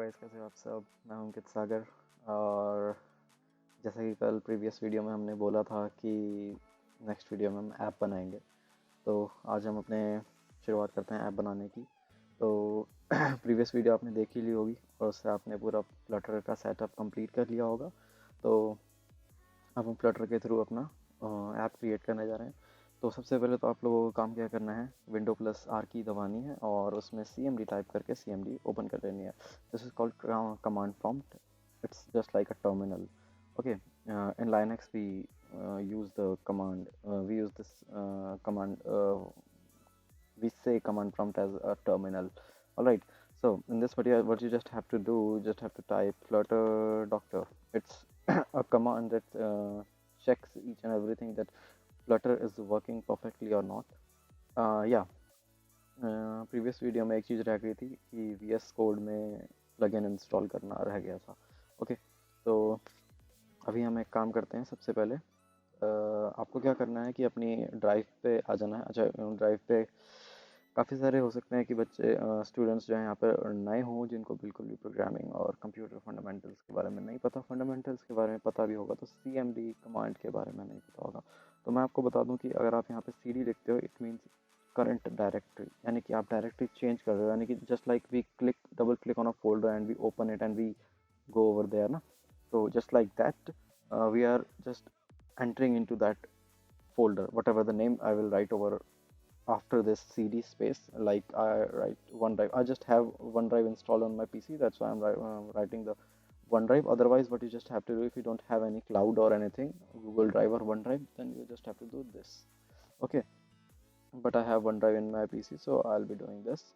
Guys, कैसे हो आप सब। मैं हूं अंकित सागर। और जैसा कि कल प्रीवियस वीडियो में हमने बोला था कि नेक्स्ट वीडियो में हम ऐप बनाएंगे, तो आज हम अपने शुरुआत करते हैं ऐप बनाने की। तो प्रीवियस वीडियो आपने देख ही ली होगी और उससे आपने पूरा फ्लटर का सेटअप कंप्लीट कर लिया होगा। तो अब हम फ्लटर के थ्रू अपना ऐप क्रिएट करने जा रहे हैं। तो सबसे पहले तो आप लोगों को काम क्या करना है, विंडो प्लस आर की दबानी है और उसमें CMD टाइप करके CMD ओपन कर लेनी है। This is called command prompt. It's just like a terminal. Okay, in Linux we use the command, we use this command, we say command prompt as a terminal. All right, so in this video what you just have to do, you just have to type flutter doctor. It's a command that checks each and everything that flutter is working perfectly or not. Yeah, previous video में एक चीज़ रह गई थी कि VS code में plugin install करना रह गया था। ओके, तो अभी हम एक काम करते हैं। सबसे पहले आपको क्या करना है कि अपनी ड्राइव पे आ जाना है। अच्छा, ड्राइव पे काफ़ी सारे हो सकते हैं कि बच्चे स्टूडेंट्स जो हैं यहाँ पर नए हों, जिनको बिल्कुल भी प्रोग्रामिंग और कंप्यूटर फंडामेंटल्स के बारे में नहीं पता। फंडामेंटल्स के बारे में पता भी होगा तो CMD कमांड के बारे में नहीं पता होगा। तो मैं आपको बता दूं कि अगर आप यहाँ पे CD लिखते हो, इट मीन्स करंट डायरेक्टरी, यानी कि आप डायरेक्टरी चेंज कर रहे हो। यानी कि just like we click double click on a folder and we open it and we go over there na. So just like that, we are just entering into that folder, whatever the name I will write over after this CD space. Like I write OneDrive, I just have OneDrive installed on my PC, that's why I'm writing the OneDrive. Otherwise what you just have to do, if you don't have any cloud or anything, Google Drive or OneDrive, then you just have to do this. Okay, but I have OneDrive in my PC, so I'll be doing this.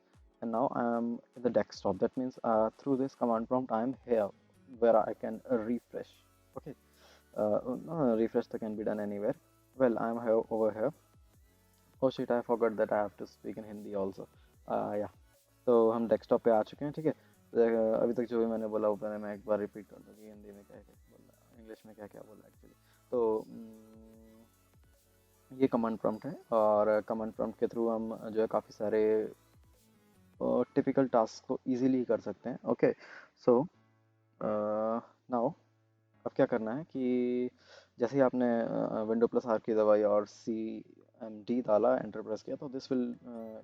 And now I am in the desktop. That means through this command prompt I am here where I can refresh. Okay, no, refresh that can be done anywhere. Well, I am here over here. Oh shit, I forgot that I have to speak in Hindi also. Yeah, तो हम desktop पे आ चुके हैं। ठीक है, अभी तक जो भी मैंने बोला ऊपर है, मैं एक बार रिपीट कर दूँ कि हिंदी में क्या क्या बोला, इंग्लिश में क्या क्या बोला एक्चुअली। तो ये कमांड प्रॉम्प्ट है और कमांड प्रॉम्प्ट के थ्रू हम जो है काफ़ी सारे टिपिकल टास्क को इजीली कर सकते हैं। ओके, सो नाउ अब क्या करना है कि जैसे ही आपने विंडो प्लस आर की दबाई और CMD डाला, एंटर प्रेस किया, तो दिस विल,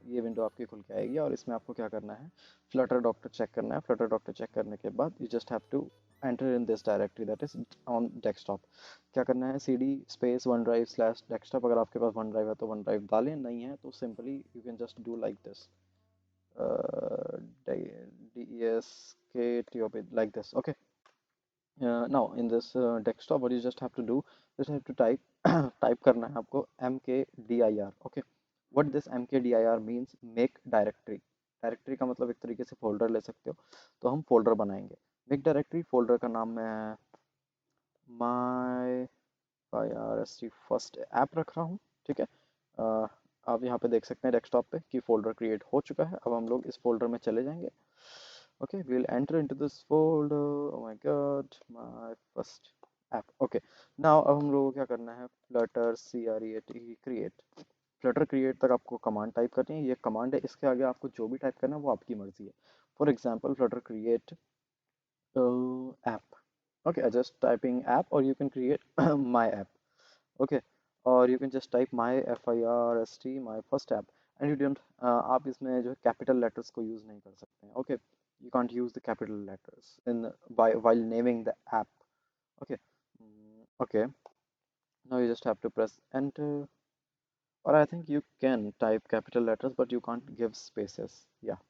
ये विंडो आपकी खुल के आएगी और इसमें आपको क्या करना है, फ्लटर डॉक्टर चेक करना है। फ्लटर डॉक्टर चेक करने के बाद you just have to enter in this directory that is on desktop. क्या करना है, CD space OneDrive slash desktop. अगर आपके पास वन ड्राइव है तो वन ड्राइव डालें, नहीं है तो simply you can just do like this, DESK like this. Okay, now in this desktop what you just have to do, just have to type type करना है आपको mkdir. Okay, what this mkdir means, make directory. Directory का मतलब एक तरीके से folder ले सकते हो, तो हम फोल्डर बनाएंगे। मेक डायरेक्टरी फोल्डर का नाम मैं माई IRST फर्स्ट ऐप रख रहा हूँ। ठीक है, आप यहाँ पे देख सकते हैं डेस्कटॉप पे कि फोल्डर क्रिएट हो चुका है। अब हम लोग इस फोल्डर में चले जाएंगे। Okay, we'll enter into this folder. Oh my god, my first app. Okay, now अब हम लोगों को क्या करना है, flutter create. flutter create तक आपको कमांड टाइप करनी है। ये कमांड है, इसके आगे आपको जो भी टाइप करना है वो आपकी मर्जी है। For example flutter create app. Okay, I just typing app or you can create my app. Okay, or you can just type my FIRST my first app and you don't, आप इसमें जो है कैपिटल लेटर्स को use नहीं कर सकते हैं। Okay, you can't use the capital letters in while naming the app. Okay, okay, now you just have to press enter, or I think you can type capital letters but you can't give spaces. Yeah,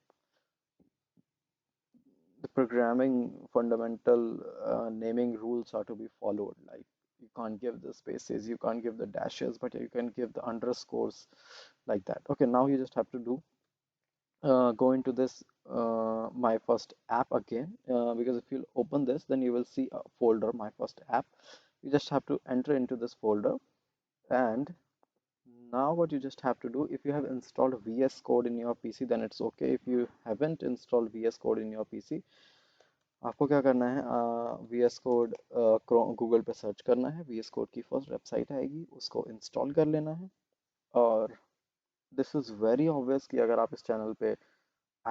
the programming fundamental naming rules are to be followed. Like you can't give the spaces, you can't give the dashes, but you can give the underscores like that. Okay, now you just have to do go into this my first app again, because if you open this then you will see a folder my first app. You just have to enter into this folder, and now what you just have to do, if you have installed VS Code in your PC then it's okay. If you haven't installed VS Code in your PC, आपको क्या करना है, VS Code Google पे search करना है, VS Code की first website आएगी, उसको इंस्टॉल कर लेना है। और दिस इज़ वेरी ऑब्वियस कि अगर आप इस चैनल पे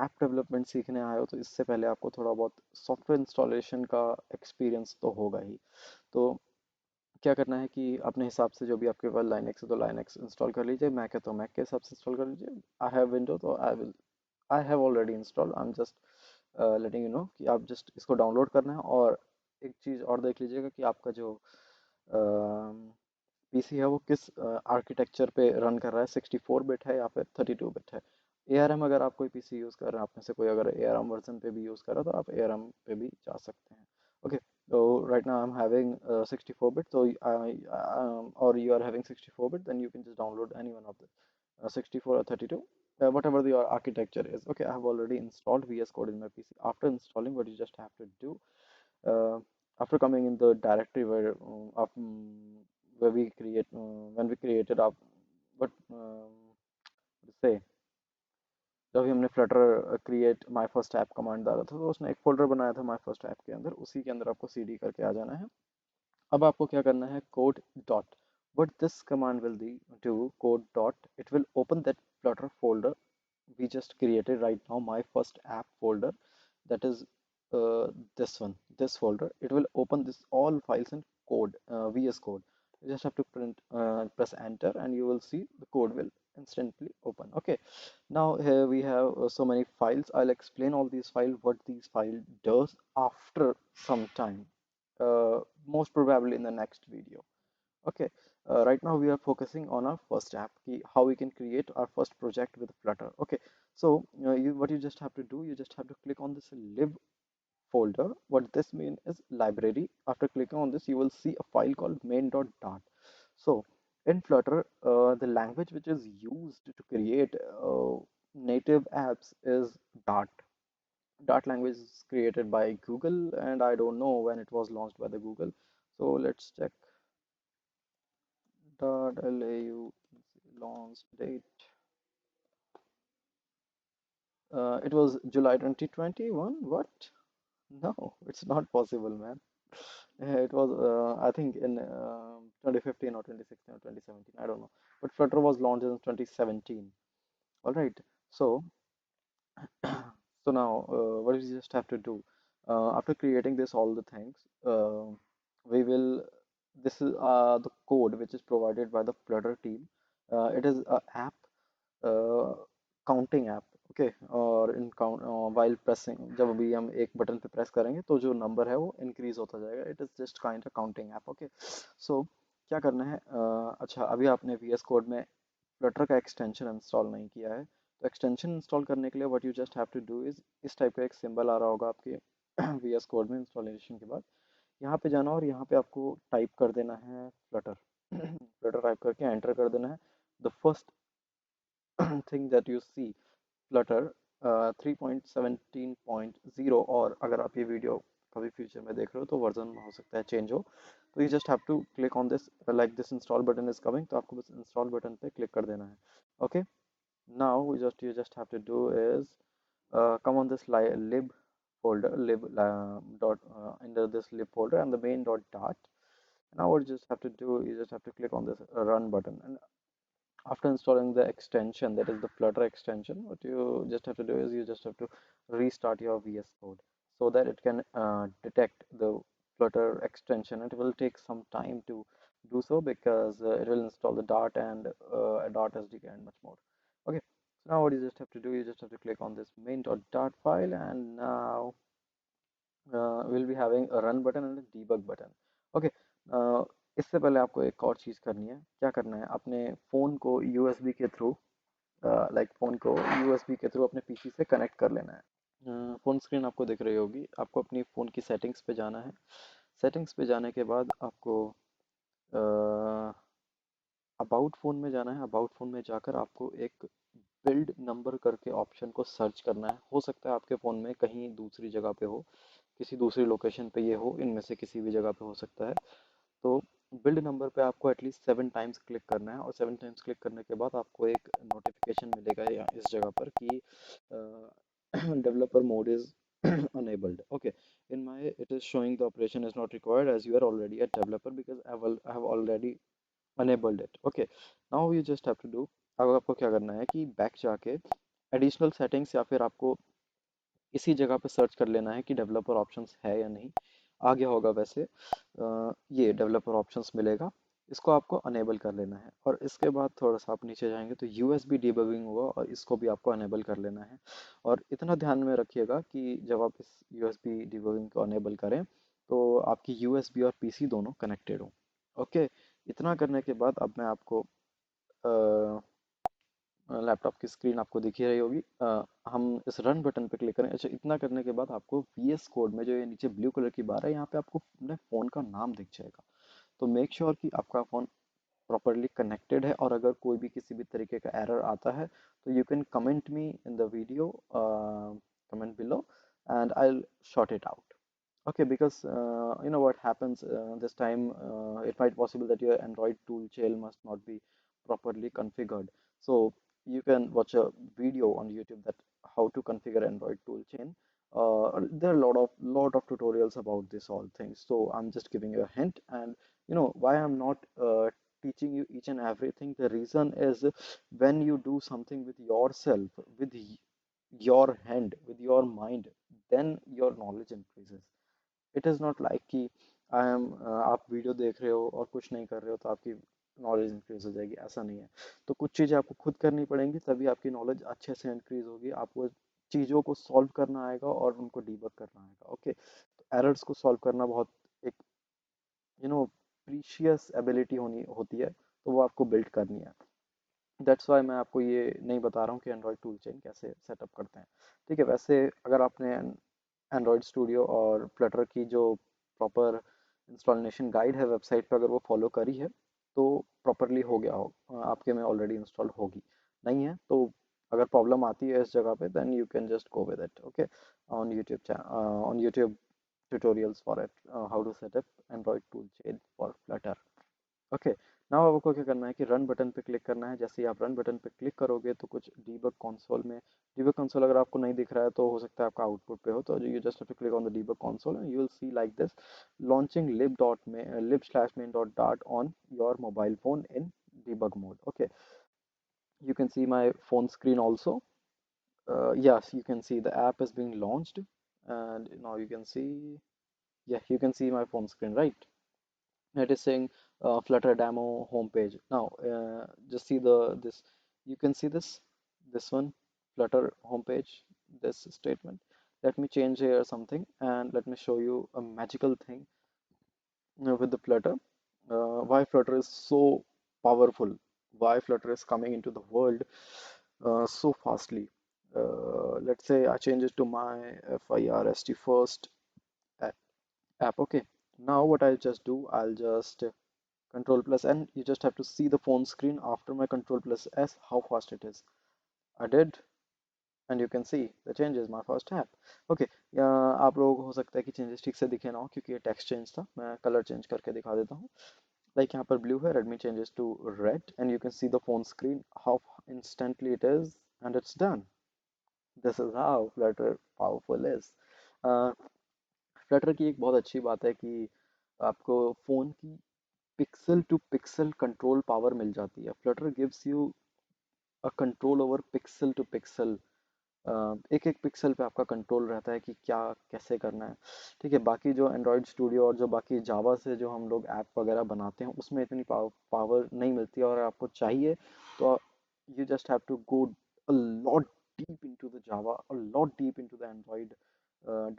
ऐप डेवलपमेंट सीखने आए हो तो इससे पहले आपको थोड़ा बहुत सॉफ्टवेयर इंस्टॉलेशन का एक्सपीरियंस तो होगा ही। तो क्या करना है कि अपने हिसाब से जो भी आपके पास लाइनेक्स है तो लाइनेक्स इंस्टॉल कर लीजिए, मैक है तो मैक के हिसाब से इंस्टॉल कर लीजिए। आई हैव विंडो तो I have already installed, I am just letting you know कि आप जस्ट इसको डाउनलोड करना है। और एक चीज़ और देख लीजिएगा कि आपका जो पीसी है वो किस आर्किटेक्चर पे रन कर रहा है, 64 बिट है या फिर 32 बिट है। ARM अगर आप कोई पीसी यूज़ कर रहे हैं, आप में से कोई अगर ARM वर्जन पे भी यूज़ कर रहा है तो आप ARM पे भी जा सकते हैं। Okay, so right now I'm having 64 bit, so or you are having 64 bit, then you can just download any one of the 64 or 32, whatever the your architecture is. Okay, I have already installed VS Code in my PC. After installing, what you just have to do, uh, after coming in the directory where we create when we created up what to say, जब भी हमने Flutter create my first app command डाला था तो उसने एक folder बनाया था माई फर्स्ट ऐप के अंदर, उसी के अंदर आपको सीडी करके आ जाना है। अब आपको क्या करना है, code dot, what this command will do, code dot, it will open that flutter folder we just created right now, my first app folder, that is uh, this one, this folder. It will open this all files in code, VS Code. You just have to press enter and you will see the code will instantly open. Okay, now here we have so many files. I'll explain all these files, what these file does after some time, uh, most probably in the next video. Okay, right now we are focusing on our first app, how we can create our first project with Flutter. Okay, so what you just have to do, you just have to click on this lib folder. What this means is library. After clicking on this, you will see a file called main.dart. So in Flutter, the language which is used to create native apps is Dart. Dart language is created by Google, and I don't know when it was launched by the Google. So let's check. .lau launch date. It was July 2021. What? No, it's not possible, man. It was, I think, in 2015 or 2016 or 2017. I don't know. But Flutter was launched in 2017. All right. So, so now, what we just have to do after creating this, all the things, we will. This is the code which is provided by the Flutter team. It is a app, counting app. Okay, और इन count while pressing, जब भी हम एक button पे press करेंगे तो जो number है वो इंक्रीज होता जाएगा। It is just kind of counting app. Okay, so क्या करना है, अच्छा अभी आपने VS कोड में फ्लटर का एक्सटेंशन इंस्टॉल नहीं किया है, तो एक्सटेंशन इंस्टॉल करने के लिए what you just have to do is, इस टाइप का एक सिंबल आ रहा होगा आपके VS कोड में इंस्टॉलेशन के बाद, यहाँ पे जाना और यहाँ पे आपको टाइप कर देना है फ्लटर। फ्लटर टाइप करके एंटर कर देना है। The first thing that you see, Flutter 3.17.0, और अगर आप ये वीडियो कभी फ्यूचर में देख रहे हो तो वर्जन हो सकता है चेंज हो, तो you just have to click on this, like this install button is coming, तो आपको बस इंस्टॉल बटन पे क्लिक कर देना है। Okay, now you just have to do is come on this lib folder, lib dot under this lib folder and the main dot. Now what you just have to do, you just have to click on this run button, and after installing the extension, that is the Flutter extension, what you just have to do is you just have to restart your VS Code so that it can detect the Flutter extension. It will take some time to do so because it will install the Dart and a Dart SDK and much more. Okay, so now what you just have to do, you just have to click on this main.dart file, and now we'll be having a run button and a debug button. Okay, इससे पहले आपको एक और चीज़ करनी है। क्या करना है, अपने फ़ोन को USB के थ्रू, लाइक फ़ोन को USB के थ्रू अपने PC से कनेक्ट कर लेना है। फ़ोन स्क्रीन आपको दिख रही होगी, आपको अपनी फ़ोन की सेटिंग्स पे जाना है। सेटिंग्स पे जाने के बाद आपको अबाउट फ़ोन में जाना है। अबाउट फ़ोन में जाकर आपको एक बिल्ड नंबर करके ऑप्शन को सर्च करना है। हो सकता है आपके फ़ोन में कहीं दूसरी जगह पे हो, किसी दूसरी लोकेशन पे ये हो, इनमें से किसी भी जगह पे हो सकता है। तो बिल्ड नंबर पे आपको एटलीस्ट 7 टाइम्स क्लिक करना है, और 7 टाइम्स क्लिक करने के बाद आपको एक नोटिफिकेशन मिलेगा या इस जगह पर कि developer mode is enabled. Okay, in my it is showing the operation is not required as you are already a developer because I have already enabled it. Okay, now you just have to do, अब आपको क्या करना है कि back जाके additional settings या फिर आपको इसी जगह पे सर्च कर लेना है कि डेवलपर ऑप्शंस है या नहीं। आ गया होगा वैसे, ये डेवलपर ऑप्शंस मिलेगा, इसको आपको अनेबल कर लेना है। और इसके बाद थोड़ा सा आप नीचे जाएंगे तो यूएसबी डिबगिंग होगा और इसको भी आपको अनेबल कर लेना है। और इतना ध्यान में रखिएगा कि जब आप इस यूएसबी डिबगिंग को अनेबल करें तो आपकी यूएसबी और पीसी दोनों कनेक्टेड हो। ओके, इतना करने के बाद अब मैं आपको लैपटॉप की स्क्रीन आपको दिख ही रही होगी। हम इस रन बटन पे क्लिक करें। अच्छा, इतना करने के बाद आपको VS कोड में जो ये नीचे ब्लू कलर की बार है यहाँ पे आपको अपने फ़ोन का नाम दिख जाएगा। तो मेक श्योर कि आपका फ़ोन प्रॉपरली कनेक्टेड है, और अगर कोई भी किसी भी तरीके का एरर आता है तो you can comment me in the video, comment below, and I will sort it out. Okay, because you know what happens this time, it might possible that your Android tool chain must not be properly configured. So you can watch a video on YouTube that how to configure Android tool chain. There are a lot of tutorials about this all things. So I'm just giving you a hint, and you know why I'm not teaching you each and everything. The reason is when you do something with yourself, with your hand, with your mind, then your knowledge increases. It is not like कि I am आप video देख रहे हो और कुछ नहीं कर रहे हो तो आपकी नॉलेज इंक्रीज हो जाएगी, ऐसा नहीं है। तो कुछ चीज़ें आपको खुद करनी पड़ेंगी तभी आपकी नॉलेज अच्छे से इंक्रीज होगी, आपको चीज़ों को सॉल्व करना आएगा और उनको डीबग करना आएगा। ओके, तो एरर्स को सॉल्व करना बहुत एक प्रीशियस एबिलिटी होनी होती है, तो वो आपको बिल्ड करनी है। दैट्स वाई मैं आपको ये नहीं बता रहा हूँ कि एंड्रॉयड टूल चेन कैसे सेटअप करते हैं। ठीक है, वैसे अगर आपने एंड्रॉयड स्टूडियो और फ्लटर की जो प्रॉपर इंस्टॉलेशन गाइड है वेबसाइट पे अगर वो फॉलो करी है तो प्रॉपरली हो गया हो, आपके में ऑलरेडी इंस्टॉल होगी। नहीं है तो अगर प्रॉब्लम आती है इस जगह पे then you can just go with it. Okay, on YouTube tutorials for it, how to set up Android toolchain for Flutter. Okay, now आपको क्या करना है कि रन बटन पे क्लिक करना है। जैसे ही आप रन बटन पे क्लिक करोगे तो कुछ डीबग कंसोल में, डीबग कंसोल अगर आपको नहीं दिख रहा है तो हो सकता है आपका आउटपुट पे हो, तो you just have to click on the debug console and you will see like this launching lib/main.dart on your mobile phone in debug mode. Okay, you can see my phone screen also. Yes, you can see the app is being launched, and now you can see, yeah, you can see my phone screen, right? It is saying Flutter demo homepage. Now, just see this. You can see this one, Flutter homepage. This statement. Let me change here something, and let me show you a magical thing with the Flutter. Why Flutter is so powerful? Why Flutter is coming into the world so fastly? Let's say I change it to my FIRST first app. Okay, now what I'll just do, I'll just Control plus N. You just have to see the phone screen after my Control plus S how fast it is. I did, and you can see the changes my first app. Okay, या आप लोगों को हो सकता है कि changes ठीक से दिखे ना हो क्योंकि ये टेक्स्ट चेंज था। मैं कलर चेंज करके दिखा देता हूँ। लाइक यहाँ पर ब्लू है, रेडमी changes to red, and you can see the phone screen how instantly it is, and it's done. This is how Flutter powerful is. Flutter की एक बहुत अच्छी बात है कि आपको फ़ोन की pixel to pixel control power मिल जाती है। Flutter gives you a control over pixel to pixel. एक एक पिक्सल पे आपका कंट्रोल रहता है कि क्या कैसे करना है। ठीक है, बाकी जो एंड्रॉयड स्टूडियो और जो बाकी जावा से जो हम लोग ऐप वगैरह बनाते हैं उसमें इतनी पावर नहीं मिलती है, और आपको चाहिए तो you just have to go a lot deep into the Java, a lot deep into the Android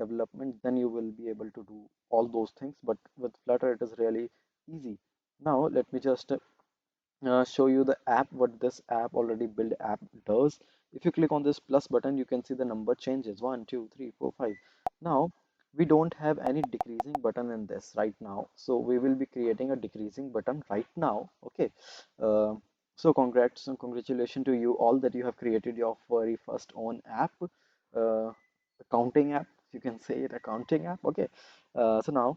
development, then you will be able to do all those things. But with Flutter, it is really easy. Now, let me just show you the app, what this app already built app does. If you click on this plus button, you can see the number changes 1, 2, 3, 4, 5. Now, we don't have any decreasing button in this right now, so we will be creating a decreasing button right now. Okay, uh, so congrats and congratulations to you all that you have created your very first own app, accounting app, you can say it, accounting app. Okay, so now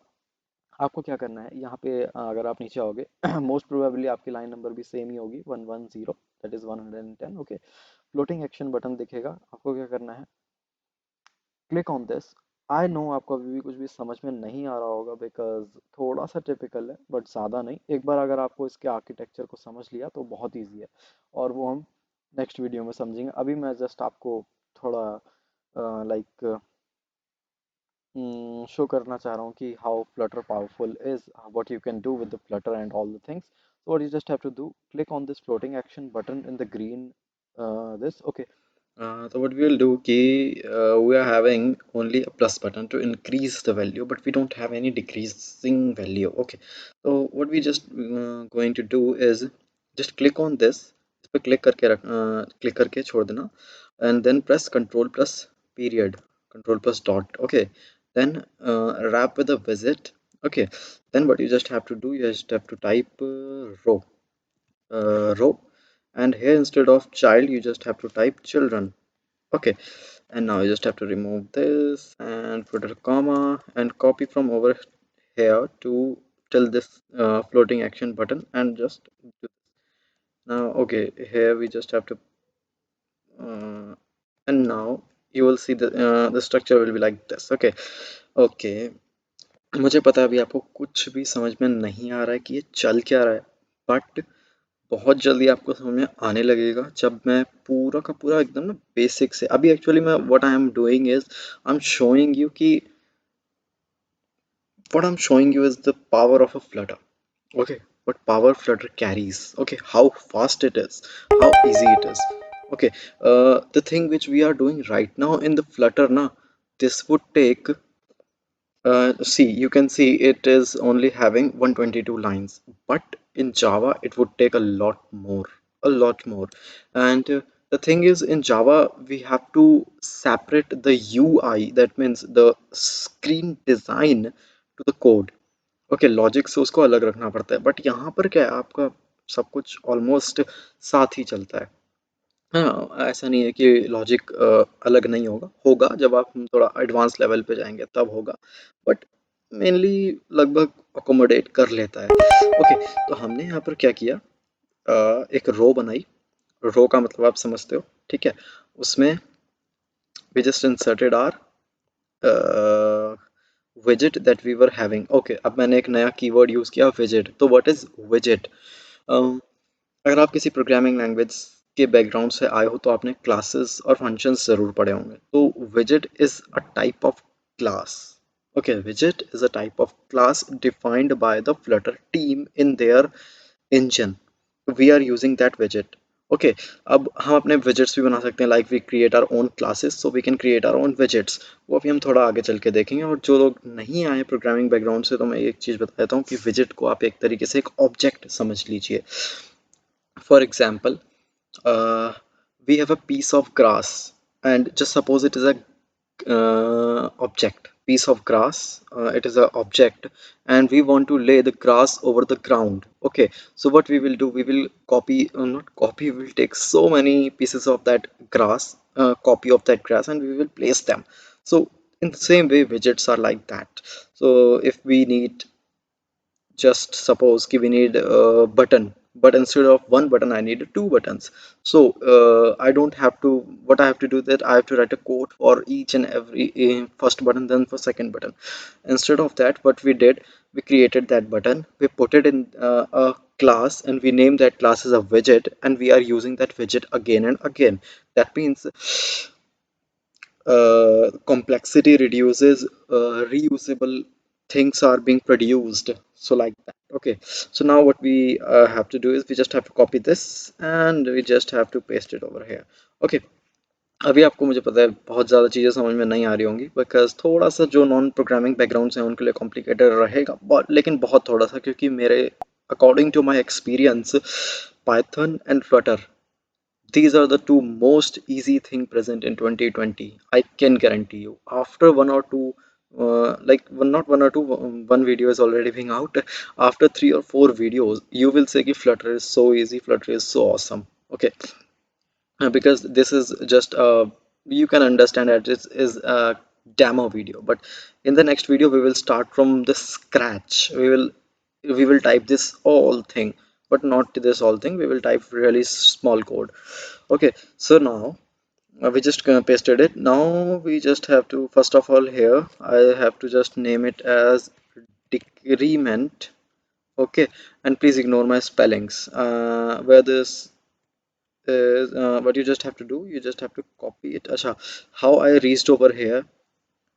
आपको क्या करना है यहाँ पे, अगर आप नीचे आओगे मोस्ट प्रोबेबली आपकी लाइन नंबर भी सेम ही होगी 110, that is 110। Okay, floating action button दिखेगा। आपको क्या करना है, click on this. I know आपको अभी भी कुछ भी समझ में नहीं आ रहा होगा बिकॉज थोड़ा सा टिपिकल है बट ज़्यादा नहीं। एक बार अगर आपको इसके आर्किटेक्चर को समझ लिया तो बहुत ईजी है, और वो हम नेक्स्ट वीडियो में समझेंगे। अभी मैं जस्ट आपको थोड़ा लाइक शो करना चाह रहा हूँ कि how Flutter powerful is, what you can do with the Flutter and all the things. So what you just have to do, click on this floating action button in the green, this okay. So what we will do ki we are having only a plus button to increase the value, but we don't have any decreasing value. Okay, so what we just going to do is just click on this, इस पे click करके click करके छोड़ देना, and then press control plus period, control plus dot. Okay, then wrap with a visit. Okay, then what you just have to do, you just have to type row, and here instead of child you just have to type children. Okay, and now you just have to remove this and put a comma and copy from over here to till this floating action button and just do. Now okay, here we just have to uh, and now you will see the structure will be like this. Okay, okay, मुझे पता है अभी आपको कुछ भी समझ में नहीं आ रहा है कि ये चल क्या रहा है, बट बहुत जल्दी आपको समझ में आने लगेगा जब मैं पूरा का पूरा एकदम ना बेसिक से, अभी एक्चुअली मैं what I am doing is I am showing you कि what I'm showing you is the power of a flutter. Okay, what power flutter carries. Okay, how fast it is, how easy it is. Okay, the thing which we are doing right now in the flutter now, this would take see, you can see it is only having 122 lines, but in Java it would take a lot more. And the thing is, in Java we have to separate the UI, that means the screen design, to the code. Okay, logic से उसको अलग रखना पड़ता है, but यहाँ पर क्या है, आपका सब कुछ ऑलमोस्ट साथ ही चलता है। हाँ, ऐसा नहीं है कि लॉजिक अलग नहीं होगा, होगा जब आप थोड़ा एडवांस लेवल पे जाएंगे तब होगा, बट मेनली लगभग अकोमोडेट कर लेता है। ओके, तो हमने यहाँ पर क्या किया, एक रो बनाई। रो का मतलब आप समझते हो, ठीक है। उसमें we just inserted our widget that we were having. Okay, अब मैंने एक नया कीवर्ड यूज किया, widget। तो what is widget? अगर आप किसी प्रोग्रामिंग लैंग्वेज के बैकग्राउंड से आए हो तो आपने क्लासेस और फंक्शंस जरूर पढ़े होंगे। तो widget is a type of class. Okay, widget is a type of class defined by the Flutter team in their engine. We are using that widget. Okay, अब हम अपने widgets भी बना सकते हैं, like we create our own classes, so we can create our own widgets. वो अभी हम थोड़ा आगे चल के देखेंगे। और जो लोग नहीं आए प्रोग्रामिंग बैकग्राउंड से, तो मैं एक चीज़ बता देता हूँ कि widget को आप एक तरीके से एक ऑब्जेक्ट समझ लीजिए। For example, we have a piece of grass, and just suppose it is a object, piece of grass, it is a object, and we want to lay the grass over the ground. Okay, so what we will do, we will copy, not copy, we will take so many pieces of that grass, copy of that grass, and we will place them. So in the same way, widgets are like that. So if we need, just suppose we need a button, but instead of one button I need two buttons. So I don't have to, what I have to do, that I have to write a code for each and every first button, then for second button. Instead of that, what we did, we created that button, we put it in a class, and we named that class as a widget, and we are using that widget again and again. That means complexity reduces, reusable things are being produced, so like that. Okay, so now what we have to do is we just have to copy this and we just have to paste it over here. Okay, अभी आपको, मुझे पता है बहुत ज़्यादा चीज़ें समझ में नहीं आ रही होंगी, बिकॉज थोड़ा सा जो नॉन प्रोग्रामिंग बैकग्राउंड हैं उनके लिए कॉम्प्लिकेटेड रहेगा, लेकिन बहुत थोड़ा सा, क्योंकि मेरे according to my experience, Python and Flutter, these are the two most easy thing present in 2020. I can guarantee you. After one or two, not one or two, one video is already being out. After 3 or 4 videos, you will say that Flutter is so easy, Flutter is so awesome. Okay, because this is just you can understand that this is a demo video, but in the next video we will start from the scratch. We will type this whole thing, but not this whole thing, we will type really small code. Okay, so now we just pasted it. Now we just have to, first of all, here I have to just name it as decrement. Okay, and please ignore my spellings where this is what you just have to do, you just have to copy it. Acha, how I reached over here,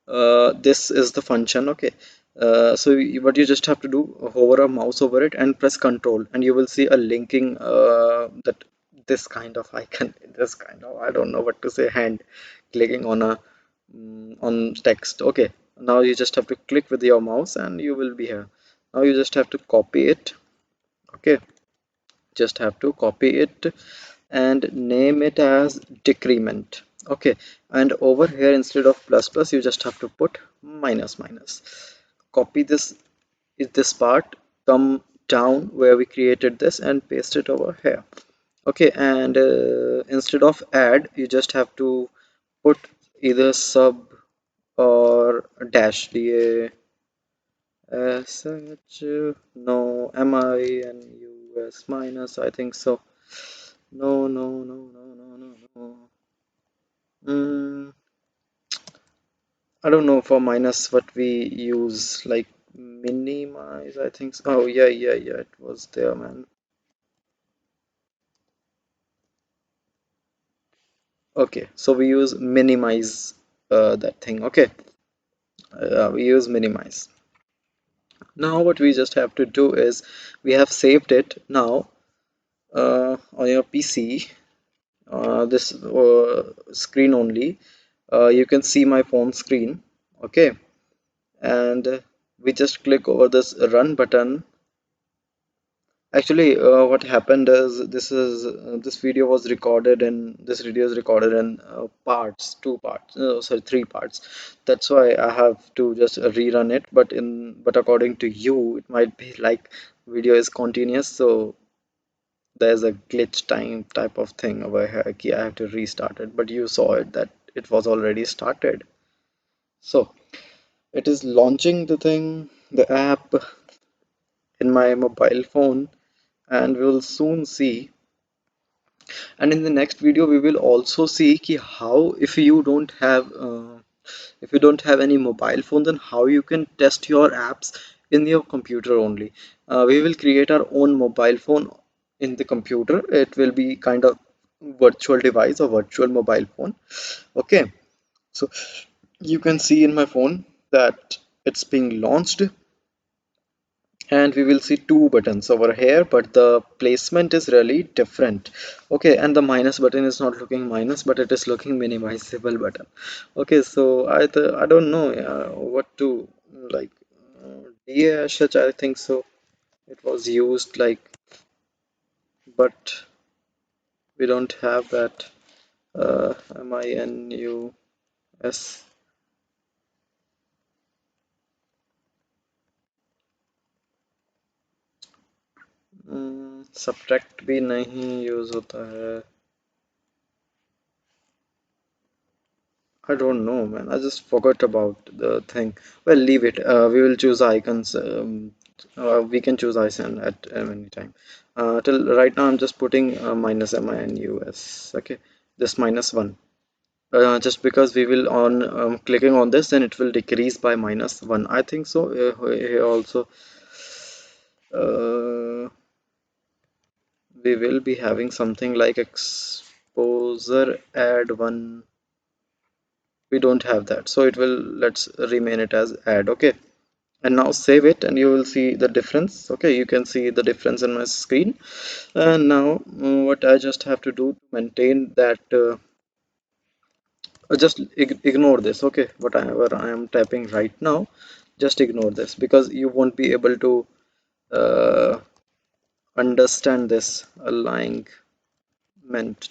this is the function. Okay, what you just have to do, hover a mouse over it and press control, and you will see a linking that this kind of icon, this kind of, I don't know what to say, hand clicking on a on text. Okay, now you just have to click with your mouse and you will be here. Now you just have to copy it. Okay, just have to copy it and name it as decrement. Okay, and over here instead of plus plus you just have to put minus minus. Copy this part, come down where we created this and paste it over here. Okay, and instead of add you just have to put either sub or dash, da sh, no, minus minus, I think so. No, no, no, no, no, no, no. Mm, I don't know for minus what we use, like minimize, I think so. Oh, yeah, yeah, yeah, it was there, man. Okay, so we use minimize that thing. Okay, we use minimize. Now what we just have to do is we have saved it now on your PC. This screen only. You can see my phone screen. Okay, and we just click over this run button. Actually, what happened is this video was recorded in parts, two parts, sorry, three parts. That's why I have to just rerun it. But according to you, it might be like video is continuous, so there's a glitch time type of thing over here. Ki I have to restart it, but you saw it that it was already started. So it is launching the app in my mobile phone, and we will soon see. And in the next video we will also see ki how, if you don't have any mobile phone, then how you can test your apps in your computer only. We will create our own mobile phone in the computer. It will be kind of virtual device or virtual mobile phone. Okay, so you can see in my phone that it's being launched, and we will see two buttons over here, but the placement is really different. Okay, and the minus button is not looking minus, but it is looking minimizable button. Okay, so I don't know what to, like, DASH, I think so, it was used like, but we don't have that. Minus, subtract भी नहीं use होता है. I don't know, man. I just forgot about the thing. Well, leave it. We will choose icons. We can choose icon at any time. Till right now, I'm just putting minus. Okay, this minus one. Just because we will on clicking on this, then it will decrease by minus one. I think so. Here also, uh, we will be having something like exposure add one. We don't have that, so it will, let's remain it as add. Okay, and now save it and you will see the difference. Okay, you can see the difference in my screen. And now what I just have to do to maintain that, just ignore this. Okay, whatever I am typing right now, just ignore this because you won't be able to uh, understand this alignment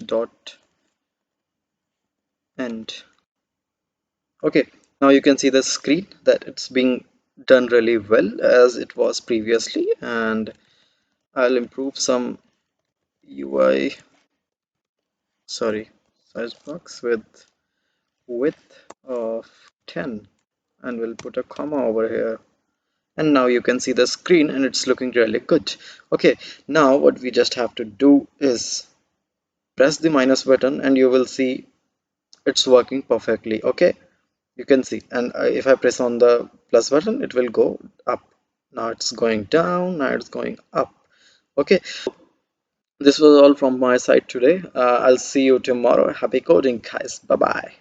dot end. Okay, now you can see the screen that it's being done really well as it was previously, and I'll improve some UI, sorry, size box with width of 10, and we'll put a comma over here. And now you can see the screen and it's looking really good. Okay, now what we just have to do is press the minus button and you will see it's working perfectly. Okay, you can see, and if I press on the plus button it will go up. Now it's going down, now it's going up. Okay, This was all from my side today. I'll see you tomorrow. Happy coding, guys. Bye bye.